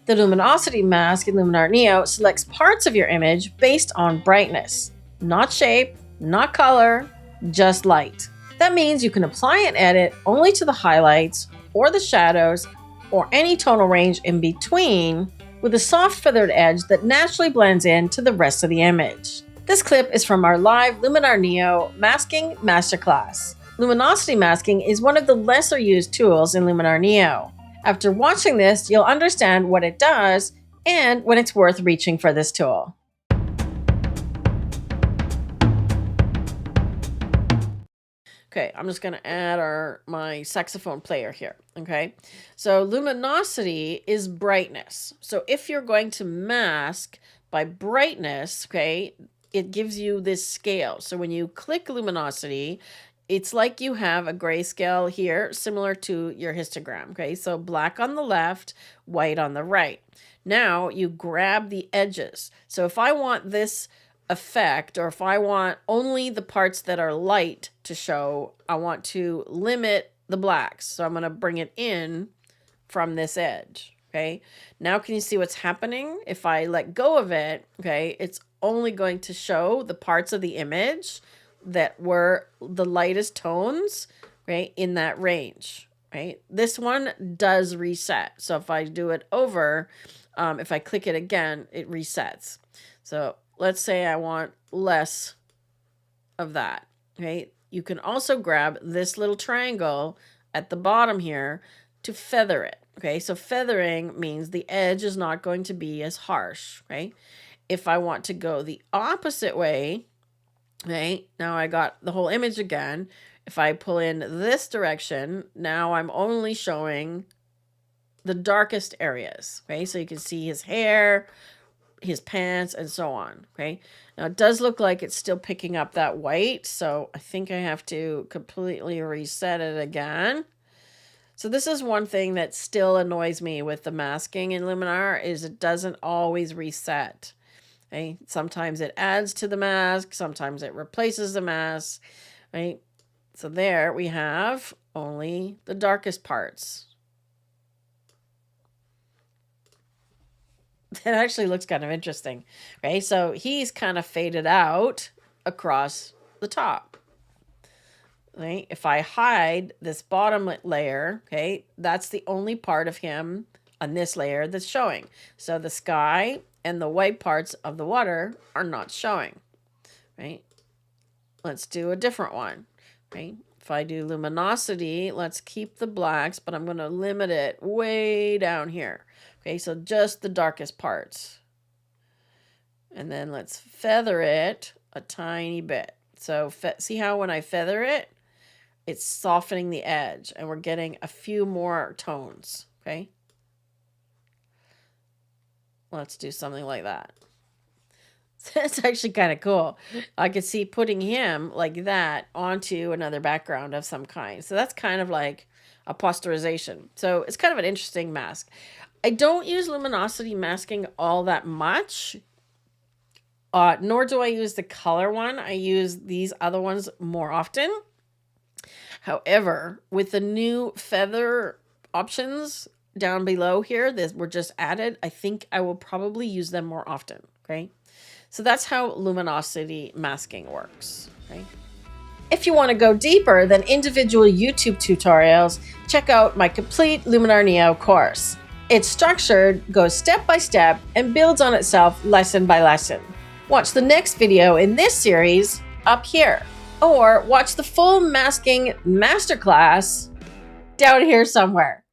The Luminosity mask in Luminar Neo selects parts of your image based on brightness, not shape, not color, just light. That means you can apply and edit only to the highlights or the shadows or any tonal range in between, with a soft feathered edge that naturally blends in to the rest of the image. This clip is from our live Luminar Neo masking masterclass. Luminosity masking is one of the lesser used tools in Luminar Neo. After watching this, you'll understand what it does and when it's worth reaching for this tool. Okay, I'm just going to add my saxophone player here, okay? So luminosity is brightness. So if you're going to mask by brightness, okay, it gives you this scale. So when you click luminosity, it's like you have a grayscale here, similar to your histogram, okay? So black on the left, white on the right. Now you grab the edges. So if I want this effect, or if I want only the parts that are light to show, I want to limit the blacks. So I'm going to bring it in from this edge, okay? Now can you see what's happening? If I let go of it, okay, it's only going to show the parts of the image that were the lightest tones, right, in that range, right? This one does reset. So if I do it over, if I click it again, it resets. So let's say I want less of that, okay? You can also grab this little triangle at the bottom here to feather it, okay? So feathering means the edge is not going to be as harsh, okay? If I want to go the opposite way, okay, now I got the whole image again. If I pull in this direction, now I'm only showing the darkest areas, okay? So you can see his hair, his pants, and so on, okay? Now it does look like it's still picking up that white, so I think I have to completely reset it again. So this is one thing that still annoys me with the masking in Luminar, is it doesn't always reset. Okay? Sometimes it adds to the mask, sometimes it replaces the mask, right? So there we have only the darkest parts. That actually looks kind of interesting. Okay, so he's kind of faded out across the top. Right? If I hide this bottom layer, okay, that's the only part of him on this layer that's showing. So the sky and the white parts of the water are not showing, right? Let's do a different one, right? If I do luminosity, let's keep the blacks, but I'm going to limit it way down here. Okay, so just the darkest parts. And then let's feather it a tiny bit. So see how when I feather it, it's softening the edge, and we're getting a few more tones, okay? Let's do something like that. It's actually kind of cool. I could see putting him like that onto another background of some kind. So that's kind of like a posterization. So it's kind of an interesting mask. I don't use luminosity masking all that much, nor do I use the color one. I use these other ones more often. However, with the new feather options down below here that were just added, I think I will probably use them more often, okay? So that's how luminosity masking works, okay? If you want to go deeper than individual YouTube tutorials, check out my complete Luminar Neo course. It's structured, goes step by step, and builds on itself lesson by lesson. Watch the next video in this series up here, or watch the full masking masterclass down here somewhere.